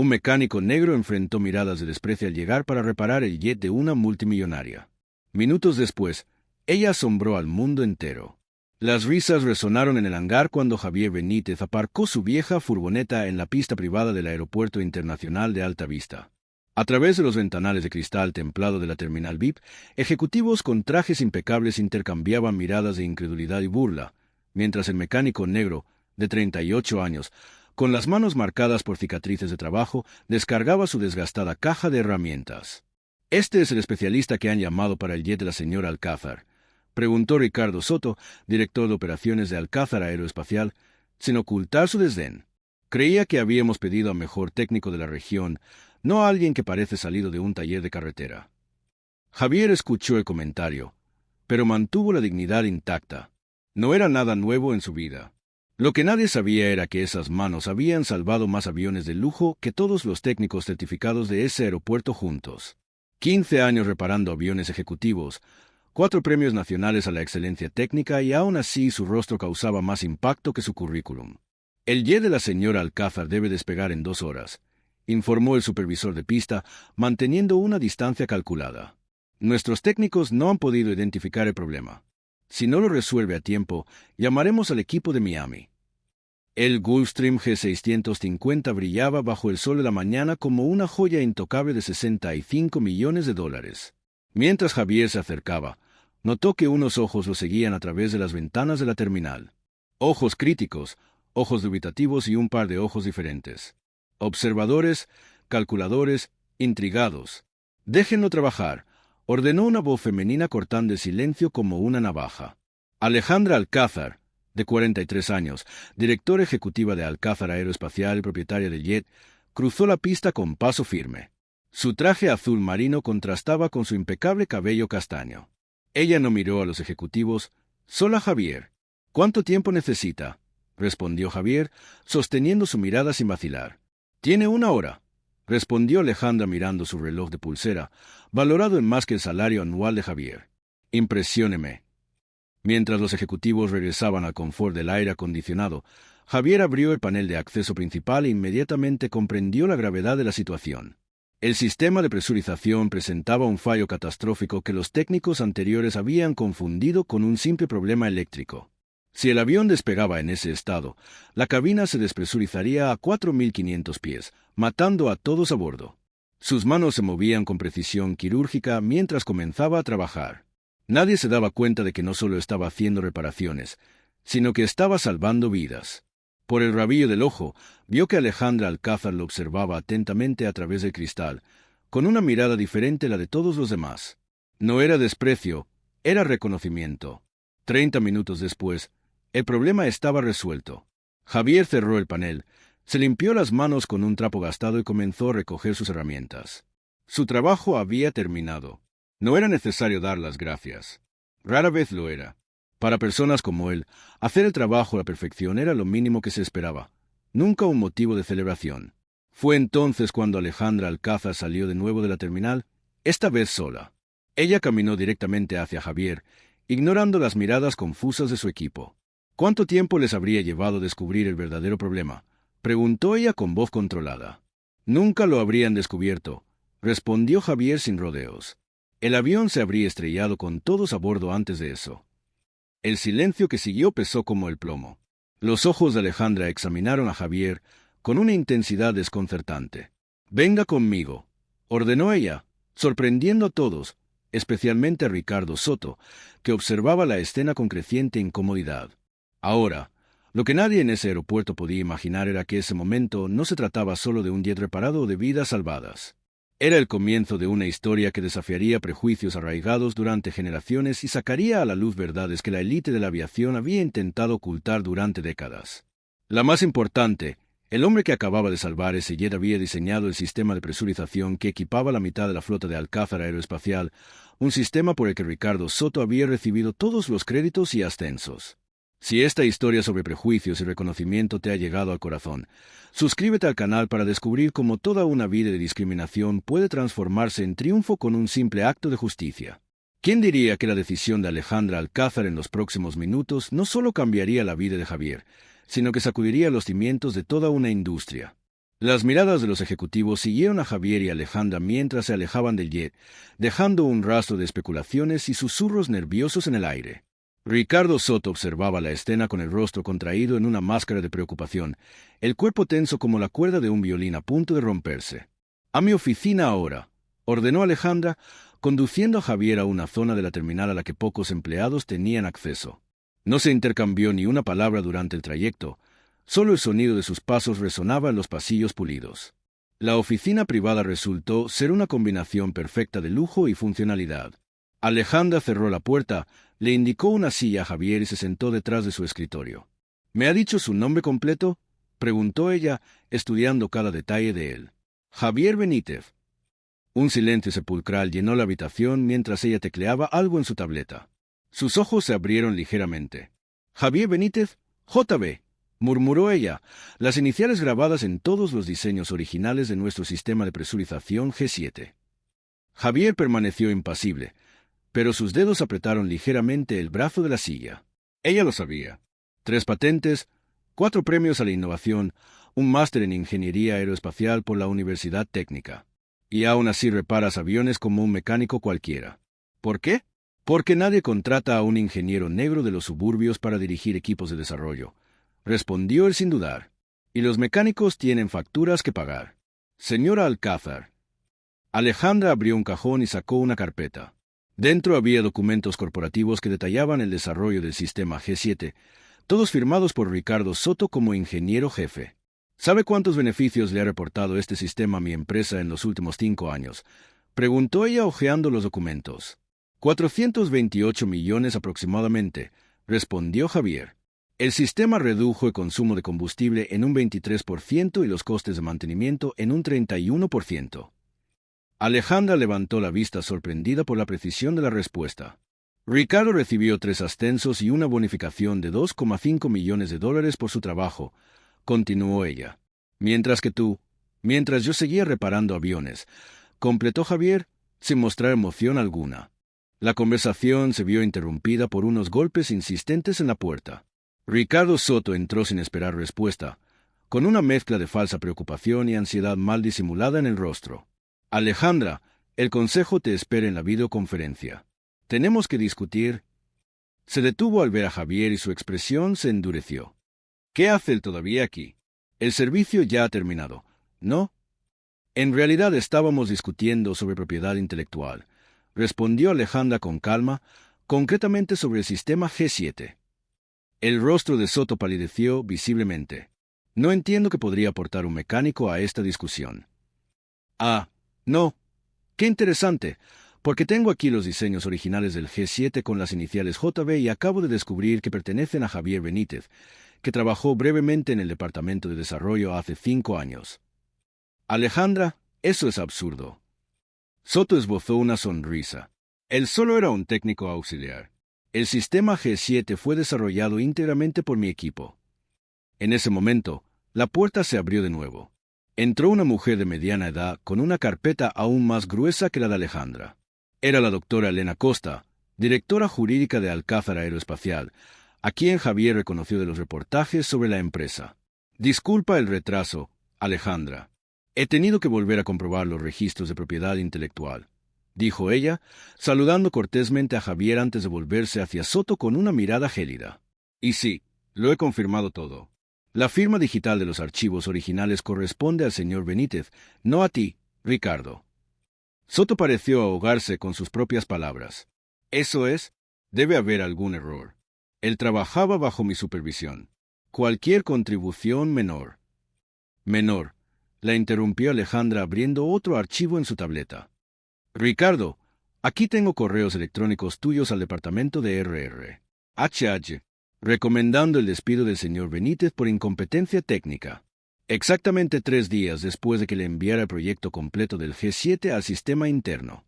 Un mecánico negro enfrentó miradas de desprecio al llegar para reparar el jet de una multimillonaria. Minutos después, ella asombró al mundo entero. Las risas resonaron en el hangar cuando Javier Benítez aparcó su vieja furgoneta en la pista privada del Aeropuerto Internacional de Alta Vista. A través de los ventanales de cristal templado de la terminal VIP, ejecutivos con trajes impecables intercambiaban miradas de incredulidad y burla, mientras el mecánico negro, de 38 años, con las manos marcadas por cicatrices de trabajo, descargaba su desgastada caja de herramientas. «¿Este es el especialista que han llamado para el jet de la señora Alcázar?», preguntó Ricardo Soto, director de operaciones de Alcázar Aeroespacial, sin ocultar su desdén. «Creía que habíamos pedido a mejor técnico de la región, no a alguien que parece salido de un taller de carretera». Javier escuchó el comentario, pero mantuvo la dignidad intacta. No era nada nuevo en su vida. Lo que nadie sabía era que esas manos habían salvado más aviones de lujo que todos los técnicos certificados de ese aeropuerto juntos. 15 años reparando aviones ejecutivos, 4 premios nacionales a la excelencia técnica y aún así su rostro causaba más impacto que su currículum. «El jet de la señora Alcázar debe despegar en 2 horas», informó el supervisor de pista, manteniendo una distancia calculada. «Nuestros técnicos no han podido identificar el problema. Si no lo resuelve a tiempo, llamaremos al equipo de Miami». El Gulfstream G650 brillaba bajo el sol de la mañana como una joya intocable de $65 millones. Mientras Javier se acercaba, notó que unos ojos lo seguían a través de las ventanas de la terminal. Ojos críticos, ojos dubitativos y un par de ojos diferentes. Observadores, calculadores, intrigados. «Déjenlo trabajar», ordenó una voz femenina cortando el silencio como una navaja. Alejandra Alcázar, de 43 años, directora ejecutiva de Alcázar Aeroespacial y propietaria del jet, cruzó la pista con paso firme. Su traje azul marino contrastaba con su impecable cabello castaño. Ella no miró a los ejecutivos, solo a Javier. «¿Cuánto tiempo necesita?», respondió Javier, sosteniendo su mirada sin vacilar. «Tiene 1 hora», respondió Alejandra mirando su reloj de pulsera, valorado en más que el salario anual de Javier. «Impresióneme». Mientras los ejecutivos regresaban al confort del aire acondicionado, Javier abrió el panel de acceso principal e inmediatamente comprendió la gravedad de la situación. El sistema de presurización presentaba un fallo catastrófico que los técnicos anteriores habían confundido con un simple problema eléctrico. Si el avión despegaba en ese estado, la cabina se despresurizaría a 4.500 pies, matando a todos a bordo. Sus manos se movían con precisión quirúrgica mientras comenzaba a trabajar. Nadie se daba cuenta de que no solo estaba haciendo reparaciones, sino que estaba salvando vidas. Por el rabillo del ojo, vio que Alejandra Alcázar lo observaba atentamente a través del cristal, con una mirada diferente a la de todos los demás. No era desprecio, era reconocimiento. 30 minutos después, el problema estaba resuelto. Javier cerró el panel, se limpió las manos con un trapo gastado y comenzó a recoger sus herramientas. Su trabajo había terminado. No era necesario dar las gracias. Rara vez lo era. Para personas como él, hacer el trabajo a la perfección era lo mínimo que se esperaba, nunca un motivo de celebración. Fue entonces cuando Alejandra Alcázar salió de nuevo de la terminal, esta vez sola. Ella caminó directamente hacia Javier, ignorando las miradas confusas de su equipo. «¿Cuánto tiempo les habría llevado descubrir el verdadero problema?», preguntó ella con voz controlada. «Nunca lo habrían descubierto», respondió Javier sin rodeos. «El avión se habría estrellado con todos a bordo antes de eso». El silencio que siguió pesó como el plomo. Los ojos de Alejandra examinaron a Javier con una intensidad desconcertante. «Venga conmigo», ordenó ella, sorprendiendo a todos, especialmente a Ricardo Soto, que observaba la escena con creciente incomodidad. Ahora, lo que nadie en ese aeropuerto podía imaginar era que ese momento no se trataba solo de un jet reparado o de vidas salvadas. Era el comienzo de una historia que desafiaría prejuicios arraigados durante generaciones y sacaría a la luz verdades que la élite de la aviación había intentado ocultar durante décadas. La más importante, el hombre que acababa de salvar ese jet había diseñado el sistema de presurización que equipaba la mitad de la flota de Alcázar Aeroespacial, un sistema por el que Ricardo Soto había recibido todos los créditos y ascensos. Si esta historia sobre prejuicios y reconocimiento te ha llegado al corazón, suscríbete al canal para descubrir cómo toda una vida de discriminación puede transformarse en triunfo con un simple acto de justicia. ¿Quién diría que la decisión de Alejandra Alcázar en los próximos minutos no solo cambiaría la vida de Javier, sino que sacudiría los cimientos de toda una industria? Las miradas de los ejecutivos siguieron a Javier y Alejandra mientras se alejaban del jet, dejando un rastro de especulaciones y susurros nerviosos en el aire. Ricardo Soto observaba la escena con el rostro contraído en una máscara de preocupación, el cuerpo tenso como la cuerda de un violín a punto de romperse. «A mi oficina ahora», ordenó Alejandra, conduciendo a Javier a una zona de la terminal a la que pocos empleados tenían acceso. No se intercambió ni una palabra durante el trayecto, solo el sonido de sus pasos resonaba en los pasillos pulidos. La oficina privada resultó ser una combinación perfecta de lujo y funcionalidad. Alejandra cerró la puerta, le indicó una silla a Javier y se sentó detrás de su escritorio. «¿Me ha dicho su nombre completo?», preguntó ella, estudiando cada detalle de él. «Javier Benítez». Un silencio sepulcral llenó la habitación mientras ella tecleaba algo en su tableta. Sus ojos se abrieron ligeramente. «Javier Benítez, JB», murmuró ella, las iniciales grabadas en todos los diseños originales de nuestro sistema de presurización G7. Javier permaneció impasible, pero sus dedos apretaron ligeramente el brazo de la silla. Ella lo sabía. 3 patentes, 4 premios a la innovación, un máster en ingeniería aeroespacial por la Universidad Técnica. Y aún así reparas aviones como un mecánico cualquiera. ¿Por qué? Porque nadie contrata a un ingeniero negro de los suburbios para dirigir equipos de desarrollo, respondió él sin dudar. Y los mecánicos tienen facturas que pagar. Señora Alcázar. Alejandra abrió un cajón y sacó una carpeta. Dentro había documentos corporativos que detallaban el desarrollo del sistema G7, todos firmados por Ricardo Soto como ingeniero jefe. ¿Sabe cuántos beneficios le ha reportado este sistema a mi empresa en los últimos 5 años? Preguntó ella hojeando los documentos. 428 millones aproximadamente, respondió Javier. El sistema redujo el consumo de combustible en un 23% y los costes de mantenimiento en un 31%. Alejandra levantó la vista sorprendida por la precisión de la respuesta. Ricardo recibió 3 ascensos y una bonificación de $2,5 millones por su trabajo, continuó ella. Mientras yo seguía reparando aviones, completó Javier, sin mostrar emoción alguna. La conversación se vio interrumpida por unos golpes insistentes en la puerta. Ricardo Soto entró sin esperar respuesta, con una mezcla de falsa preocupación y ansiedad mal disimulada en el rostro. «Alejandra, el consejo te espera en la videoconferencia. Tenemos que discutir». Se detuvo al ver a Javier y su expresión se endureció. «¿Qué hace él todavía aquí? El servicio ya ha terminado, ¿no?» «En realidad estábamos discutiendo sobre propiedad intelectual», respondió Alejandra con calma, concretamente sobre el sistema G7. El rostro de Soto palideció visiblemente. «No entiendo qué podría aportar un mecánico a esta discusión». «Ah, no. Qué interesante, porque tengo aquí los diseños originales del G7 con las iniciales JB y acabo de descubrir que pertenecen a Javier Benítez, que trabajó brevemente en el Departamento de Desarrollo hace 5 años. Alejandra, eso es absurdo». Soto esbozó una sonrisa. Él solo era un técnico auxiliar. El sistema G7 fue desarrollado íntegramente por mi equipo. En ese momento, la puerta se abrió de nuevo. Entró una mujer de mediana edad con una carpeta aún más gruesa que la de Alejandra. Era la doctora Elena Costa, directora jurídica de Alcázar Aeroespacial, a quien Javier reconoció de los reportajes sobre la empresa. «Disculpa el retraso, Alejandra. He tenido que volver a comprobar los registros de propiedad intelectual», dijo ella, saludando cortésmente a Javier antes de volverse hacia Soto con una mirada gélida. «Y sí, lo he confirmado todo. La firma digital de los archivos originales corresponde al señor Benítez, no a ti, Ricardo». Soto pareció ahogarse con sus propias palabras. «Eso es, debe haber algún error. Él trabajaba bajo mi supervisión. Cualquier contribución menor». «Menor», la interrumpió Alejandra abriendo otro archivo en su tableta. «Ricardo, aquí tengo correos electrónicos tuyos al departamento de RR. Recomendando el despido del señor Benítez por incompetencia técnica. Exactamente 3 días después de que le enviara el proyecto completo del G7 al sistema interno».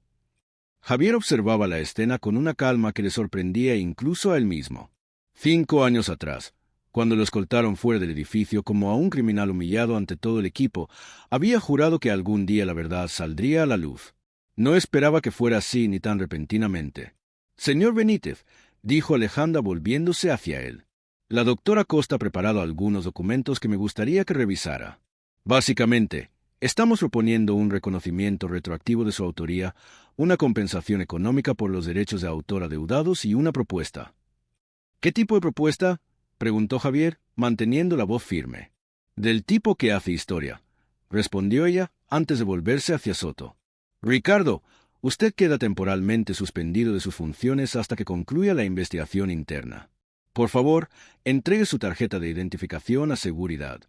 Javier observaba la escena con una calma que le sorprendía incluso a él mismo. 5 años atrás, cuando lo escoltaron fuera del edificio como a un criminal humillado ante todo el equipo, había jurado que algún día la verdad saldría a la luz. No esperaba que fuera así ni tan repentinamente. «Señor Benítez», dijo Alejandra volviéndose hacia él. «La doctora Costa ha preparado algunos documentos que me gustaría que revisara». Básicamente, estamos proponiendo un reconocimiento retroactivo de su autoría, una compensación económica por los derechos de autor adeudados y una propuesta. ¿Qué tipo de propuesta?, preguntó Javier, manteniendo la voz firme. Del tipo que hace historia, respondió ella antes de volverse hacia Soto. Ricardo, usted queda temporalmente suspendido de sus funciones hasta que concluya la investigación interna. Por favor, entregue su tarjeta de identificación a seguridad.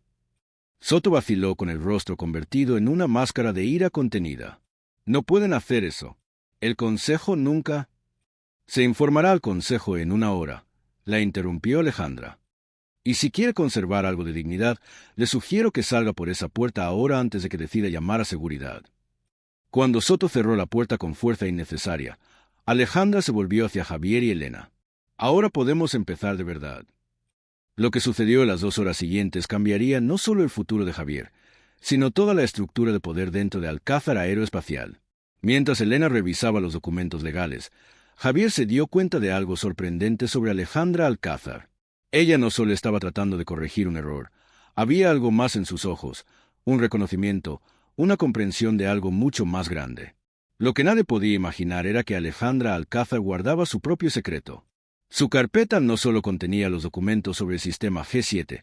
Soto vaciló con el rostro convertido en una máscara de ira contenida. No pueden hacer eso. El consejo nunca... Se informará al consejo en una hora, la interrumpió Alejandra. Y si quiere conservar algo de dignidad, le sugiero que salga por esa puerta ahora antes de que decida llamar a seguridad. Cuando Soto cerró la puerta con fuerza innecesaria, Alejandra se volvió hacia Javier y Elena. Ahora podemos empezar de verdad. Lo que sucedió en las 2 horas siguientes cambiaría no solo el futuro de Javier, sino toda la estructura de poder dentro de Alcázar Aeroespacial. Mientras Elena revisaba los documentos legales, Javier se dio cuenta de algo sorprendente sobre Alejandra Alcázar. Ella no solo estaba tratando de corregir un error, había algo más en sus ojos, un reconocimiento, una comprensión de algo mucho más grande. Lo que nadie podía imaginar era que Alejandra Alcázar guardaba su propio secreto. Su carpeta no solo contenía los documentos sobre el sistema G7,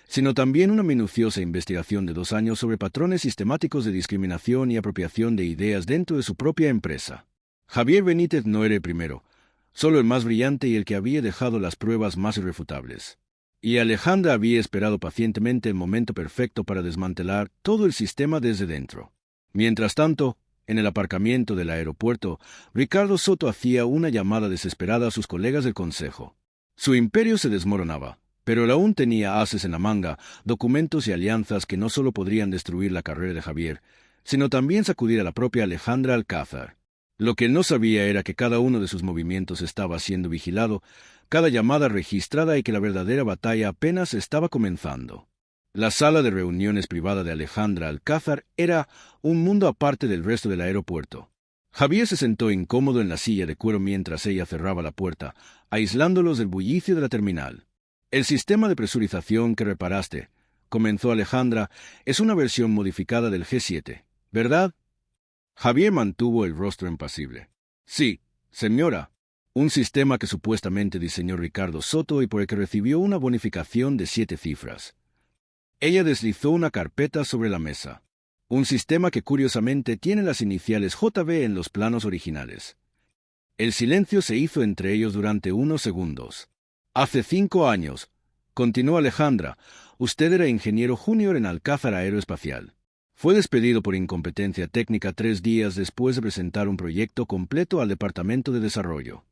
sino también una minuciosa investigación de 2 años sobre patrones sistemáticos de discriminación y apropiación de ideas dentro de su propia empresa. Javier Benítez no era el primero, solo el más brillante y el que había dejado las pruebas más irrefutables. Y Alejandra había esperado pacientemente el momento perfecto para desmantelar todo el sistema desde dentro. Mientras tanto, en el aparcamiento del aeropuerto, Ricardo Soto hacía una llamada desesperada a sus colegas del consejo. Su imperio se desmoronaba, pero él aún tenía ases en la manga, documentos y alianzas que no solo podrían destruir la carrera de Javier, sino también sacudir a la propia Alejandra Alcázar. Lo que él no sabía era que cada uno de sus movimientos estaba siendo vigilado, cada llamada registrada y que la verdadera batalla apenas estaba comenzando. La sala de reuniones privada de Alejandra Alcázar era un mundo aparte del resto del aeropuerto. Javier se sentó incómodo en la silla de cuero mientras ella cerraba la puerta, aislándolos del bullicio de la terminal. El sistema de presurización que reparaste, comenzó Alejandra, es una versión modificada del G7, ¿verdad? Javier mantuvo el rostro impasible. Sí, señora. Un sistema que supuestamente diseñó Ricardo Soto y por el que recibió una bonificación de 7 cifras. Ella deslizó una carpeta sobre la mesa. Un sistema que curiosamente tiene las iniciales JB en los planos originales. El silencio se hizo entre ellos durante unos segundos. Hace 5 años, continuó Alejandra, usted era ingeniero junior en Alcázar Aeroespacial. Fue despedido por incompetencia técnica 3 días después de presentar un proyecto completo al Departamento de Desarrollo.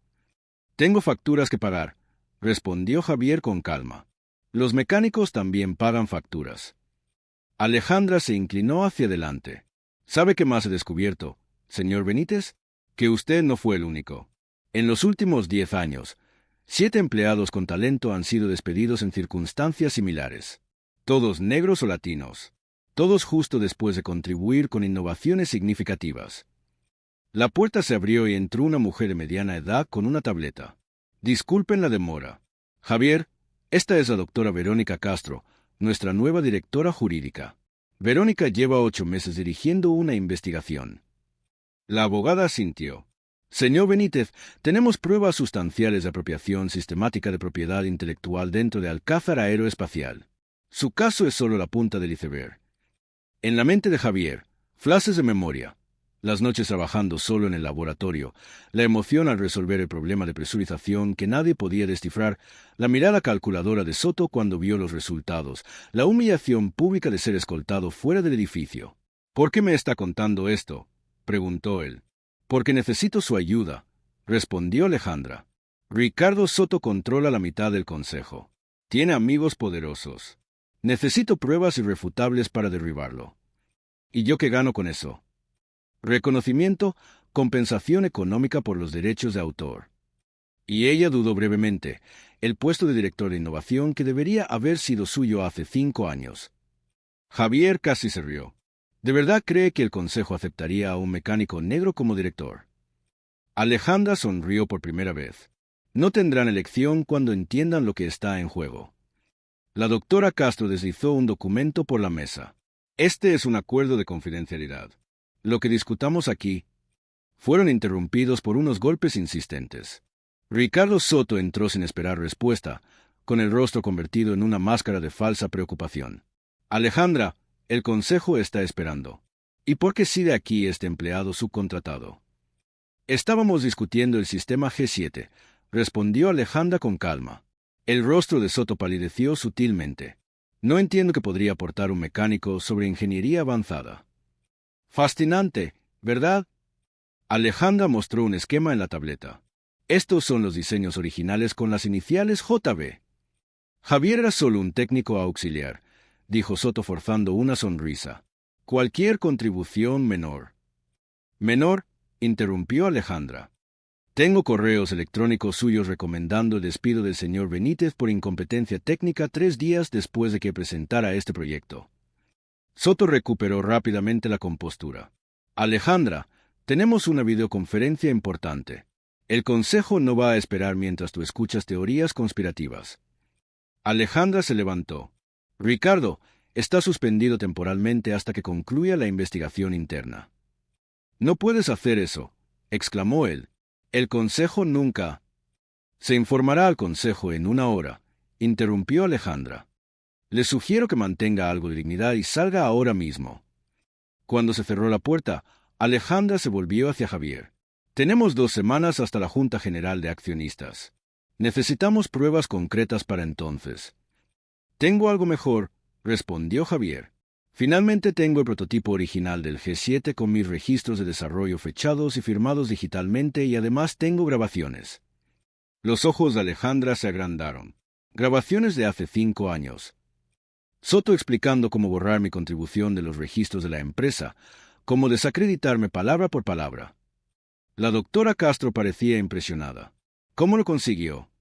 Tengo facturas que pagar, respondió Javier con calma. Los mecánicos también pagan facturas. Alejandra se inclinó hacia adelante. ¿Sabe qué más he descubierto, señor Benítez? Que usted no fue el único. En los últimos 10 años, 7 empleados con talento han sido despedidos en circunstancias similares. Todos negros o latinos. Todos justo después de contribuir con innovaciones significativas. La puerta se abrió y entró una mujer de mediana edad con una tableta. Disculpen la demora. Javier, esta es la doctora Verónica Castro, nuestra nueva directora jurídica. Verónica lleva 8 meses dirigiendo una investigación. La abogada asintió. Señor Benítez, tenemos pruebas sustanciales de apropiación sistemática de propiedad intelectual dentro de Alcázar Aeroespacial. Su caso es solo la punta del iceberg. En la mente de Javier, flashes de memoria, las noches trabajando solo en el laboratorio, la emoción al resolver el problema de presurización que nadie podía descifrar, la mirada calculadora de Soto cuando vio los resultados, la humillación pública de ser escoltado fuera del edificio. ¿Por qué me está contando esto?, preguntó él. Porque necesito su ayuda, respondió Alejandra. Ricardo Soto controla la mitad del consejo. Tiene amigos poderosos. Necesito pruebas irrefutables para derribarlo. ¿Y yo qué gano con eso? Reconocimiento, compensación económica por los derechos de autor. Y ella dudó brevemente, el puesto de director de innovación que debería haber sido suyo hace 5 años. Javier casi se rió. ¿De verdad cree que el consejo aceptaría a un mecánico negro como director? Alejandra sonrió por primera vez. No tendrán elección cuando entiendan lo que está en juego. La doctora Castro deslizó un documento por la mesa. Este es un acuerdo de confidencialidad. Lo que discutamos aquí fueron interrumpidos por unos golpes insistentes. Ricardo Soto entró sin esperar respuesta, con el rostro convertido en una máscara de falsa preocupación. Alejandra, el consejo está esperando. ¿Y por qué sigue aquí este empleado subcontratado? Estábamos discutiendo el sistema G7, respondió Alejandra con calma. El rostro de Soto palideció sutilmente. No entiendo qué podría aportar un mecánico sobre ingeniería avanzada. Fascinante, ¿verdad? Alejandra mostró un esquema en la tableta. Estos son los diseños originales con las iniciales JB. Javier era solo un técnico auxiliar, dijo Soto forzando una sonrisa. Cualquier contribución menor. Menor, interrumpió Alejandra. Tengo correos electrónicos suyos recomendando el despido del señor Benítez por incompetencia técnica 3 días después de que presentara este proyecto. Soto recuperó rápidamente la compostura. Alejandra, tenemos una videoconferencia importante. El consejo no va a esperar mientras tú escuchas teorías conspirativas. Alejandra se levantó. Ricardo, está suspendido temporalmente hasta que concluya la investigación interna. No puedes hacer eso, exclamó él. El consejo nunca. Se informará al consejo en 1 hora, interrumpió Alejandra. Le sugiero que mantenga algo de dignidad y salga ahora mismo. Cuando se cerró la puerta, Alejandra se volvió hacia Javier. Tenemos 2 semanas hasta la Junta General de Accionistas. Necesitamos pruebas concretas para entonces. Tengo algo mejor, respondió Javier. Finalmente tengo el prototipo original del G7 con mis registros de desarrollo fechados y firmados digitalmente y además tengo grabaciones. Los ojos de Alejandra se agrandaron. Grabaciones de hace 5 años. Soto explicando cómo borrar mi contribución de los registros de la empresa, cómo desacreditarme palabra por palabra. La doctora Castro parecía impresionada. ¿Cómo lo consiguió?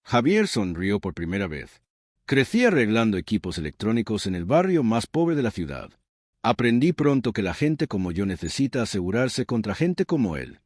Javier sonrió por primera vez. Crecí arreglando equipos electrónicos en el barrio más pobre de la ciudad. Aprendí pronto que la gente como yo necesita asegurarse contra gente como él.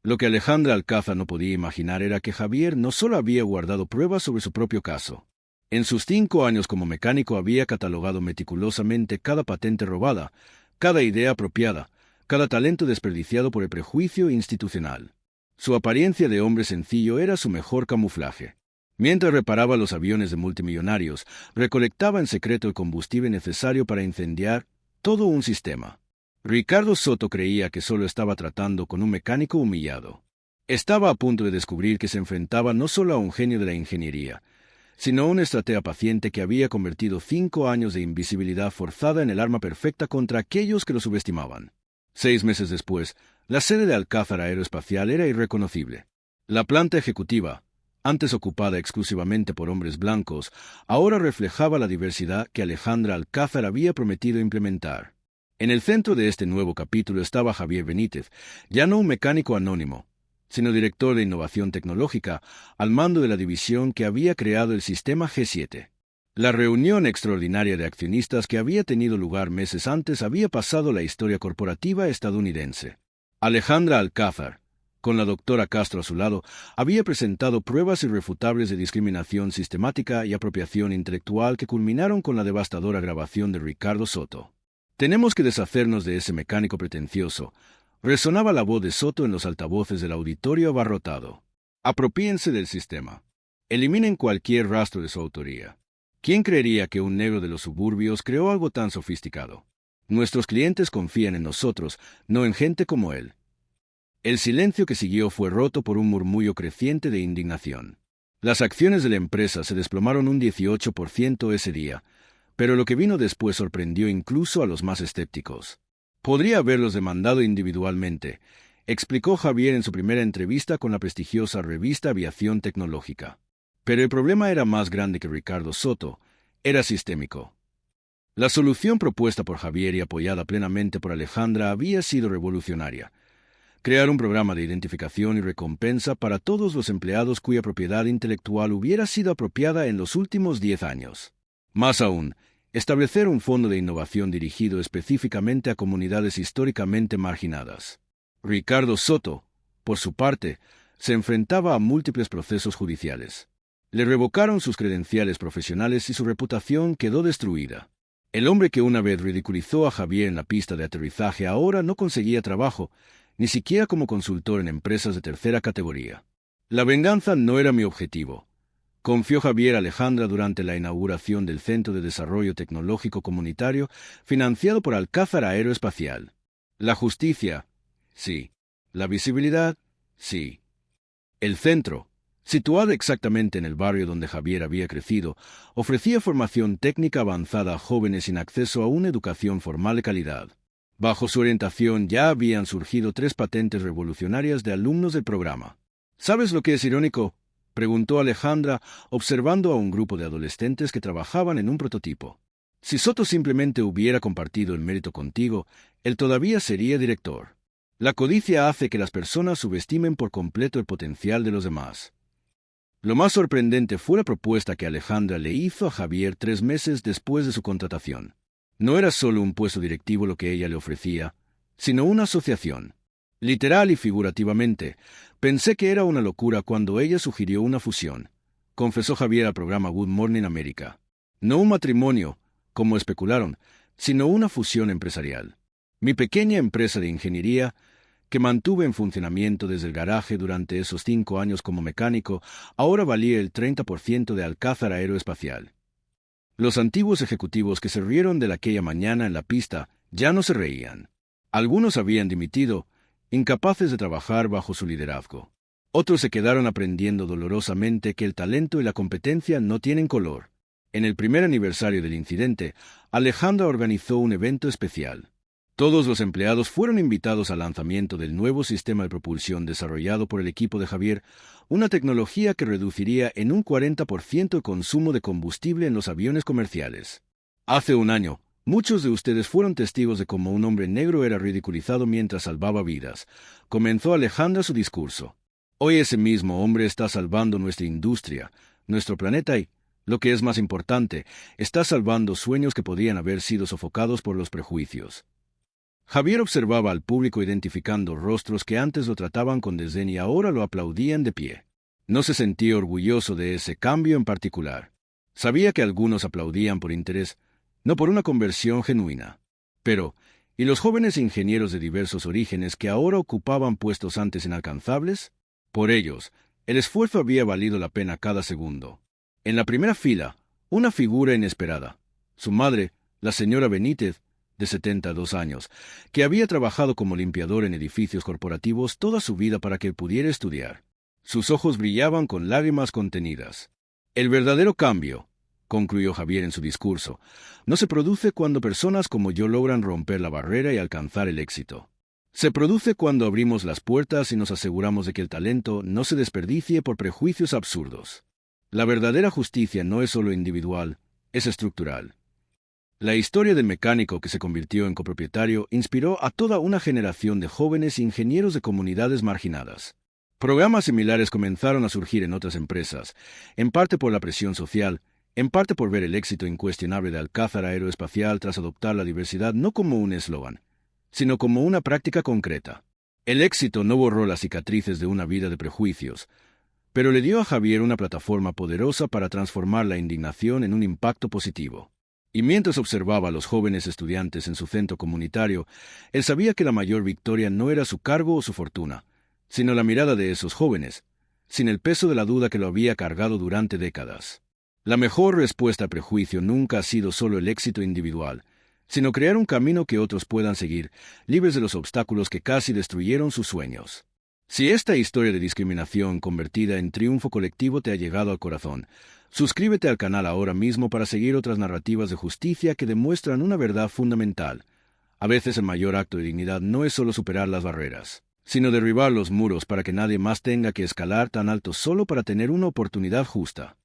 Lo que Alejandra Alcázar no podía imaginar era que Javier no solo había guardado pruebas sobre su propio caso. En sus 5 años como mecánico había catalogado meticulosamente cada patente robada, cada idea apropiada, cada talento desperdiciado por el prejuicio institucional. Su apariencia de hombre sencillo era su mejor camuflaje. Mientras reparaba los aviones de multimillonarios, recolectaba en secreto el combustible necesario para incendiar todo un sistema. Ricardo Soto creía que solo estaba tratando con un mecánico humillado. Estaba a punto de descubrir que se enfrentaba no solo a un genio de la ingeniería, sino a un estratega paciente que había convertido 5 años de invisibilidad forzada en el arma perfecta contra aquellos que lo subestimaban. 6 meses después, la sede de Alcázar Aeroespacial era irreconocible. La planta ejecutiva, antes ocupada exclusivamente por hombres blancos, ahora reflejaba la diversidad que Alejandra Alcázar había prometido implementar. En el centro de este nuevo capítulo estaba Javier Benítez, ya no un mecánico anónimo, sino director de innovación tecnológica, al mando de la división que había creado el sistema G7. La reunión extraordinaria de accionistas que había tenido lugar meses antes había pasado la historia corporativa estadounidense. Alejandra Alcázar, con la doctora Castro a su lado, había presentado pruebas irrefutables de discriminación sistemática y apropiación intelectual que culminaron con la devastadora grabación de Ricardo Soto. «Tenemos que deshacernos de ese mecánico pretencioso», resonaba la voz de Soto en los altavoces del auditorio abarrotado. «Apropíense del sistema. Eliminen cualquier rastro de su autoría. ¿Quién creería que un negro de los suburbios creó algo tan sofisticado? Nuestros clientes confían en nosotros, no en gente como él». El silencio que siguió fue roto por un murmullo creciente de indignación. Las acciones de la empresa se desplomaron un 18% ese día, pero lo que vino después sorprendió incluso a los más escépticos. Podría haberlos demandado individualmente, explicó Javier en su primera entrevista con la prestigiosa revista Aviación Tecnológica. Pero el problema era más grande que Ricardo Soto, era sistémico. La solución propuesta por Javier y apoyada plenamente por Alejandra había sido revolucionaria. Crear un programa de identificación y recompensa para todos los empleados cuya propiedad intelectual hubiera sido apropiada en los últimos 10 años. Más aún, establecer un fondo de innovación dirigido específicamente a comunidades históricamente marginadas. Ricardo Soto, por su parte, se enfrentaba a múltiples procesos judiciales. Le revocaron sus credenciales profesionales y su reputación quedó destruida. El hombre que una vez ridiculizó a Javier en la pista de aterrizaje ahora no conseguía trabajo, ni siquiera como consultor en empresas de tercera categoría. La venganza no era mi objetivo, confió Javier a Alejandra durante la inauguración del Centro de Desarrollo Tecnológico Comunitario financiado por Alcázar Aeroespacial. La justicia, sí. La visibilidad, sí. El centro, situado exactamente en el barrio donde Javier había crecido, ofrecía formación técnica avanzada a jóvenes sin acceso a una educación formal de calidad. Bajo su orientación ya habían surgido 3 patentes revolucionarias de alumnos del programa. ¿Sabes lo que es irónico?, preguntó Alejandra, observando a un grupo de adolescentes que trabajaban en un prototipo. Si Soto simplemente hubiera compartido el mérito contigo, él todavía sería director. La codicia hace que las personas subestimen por completo el potencial de los demás. Lo más sorprendente fue la propuesta que Alejandra le hizo a Javier 3 meses después de su contratación. No era solo un puesto directivo lo que ella le ofrecía, sino una asociación. Literal y figurativamente, pensé que era una locura cuando ella sugirió una fusión, confesó Javier al programa Good Morning America. No un matrimonio, como especularon, sino una fusión empresarial. Mi pequeña empresa de ingeniería, que mantuve en funcionamiento desde el garaje durante esos 5 años como mecánico, ahora valía el 30% de Alcázar Aeroespacial. Los antiguos ejecutivos que se rieron de aquella mañana en la pista ya no se reían. Algunos habían dimitido, incapaces de trabajar bajo su liderazgo. Otros se quedaron aprendiendo dolorosamente que el talento y la competencia no tienen color. En el primer aniversario del incidente, Alejandra organizó un evento especial. Todos los empleados fueron invitados al lanzamiento del nuevo sistema de propulsión desarrollado por el equipo de Javier, una tecnología que reduciría en un 40% el consumo de combustible en los aviones comerciales. Hace un año, muchos de ustedes fueron testigos de cómo un hombre negro era ridiculizado mientras salvaba vidas. Comenzó Alejandra su discurso. Hoy ese mismo hombre está salvando nuestra industria, nuestro planeta y, lo que es más importante, está salvando sueños que podrían haber sido sofocados por los prejuicios. Javier observaba al público identificando rostros que antes lo trataban con desdén y ahora lo aplaudían de pie. No se sentía orgulloso de ese cambio en particular. Sabía que algunos aplaudían por interés, no por una conversión genuina. Pero, ¿y los jóvenes ingenieros de diversos orígenes que ahora ocupaban puestos antes inalcanzables? Por ellos, el esfuerzo había valido la pena cada segundo. En la primera fila, una figura inesperada. Su madre, la señora Benítez, de 72 años, que había trabajado como limpiador en edificios corporativos toda su vida para que pudiera estudiar. Sus ojos brillaban con lágrimas contenidas. El verdadero cambio, concluyó Javier en su discurso, no se produce cuando personas como yo logran romper la barrera y alcanzar el éxito. Se produce cuando abrimos las puertas y nos aseguramos de que el talento no se desperdicie por prejuicios absurdos. La verdadera justicia no es solo individual, es estructural. La historia del mecánico que se convirtió en copropietario inspiró a toda una generación de jóvenes ingenieros de comunidades marginadas. Programas similares comenzaron a surgir en otras empresas, en parte por la presión social, en parte por ver el éxito incuestionable de Alcázar Aeroespacial tras adoptar la diversidad no como un eslogan, sino como una práctica concreta. El éxito no borró las cicatrices de una vida de prejuicios, pero le dio a Javier una plataforma poderosa para transformar la indignación en un impacto positivo. Y mientras observaba a los jóvenes estudiantes en su centro comunitario, él sabía que la mayor victoria no era su cargo o su fortuna, sino la mirada de esos jóvenes, sin el peso de la duda que lo había cargado durante décadas. La mejor respuesta al prejuicio nunca ha sido solo el éxito individual, sino crear un camino que otros puedan seguir, libres de los obstáculos que casi destruyeron sus sueños. Si esta historia de discriminación convertida en triunfo colectivo te ha llegado al corazón, suscríbete al canal ahora mismo para seguir otras narrativas de justicia que demuestran una verdad fundamental. A veces el mayor acto de dignidad no es solo superar las barreras, sino derribar los muros para que nadie más tenga que escalar tan alto solo para tener una oportunidad justa.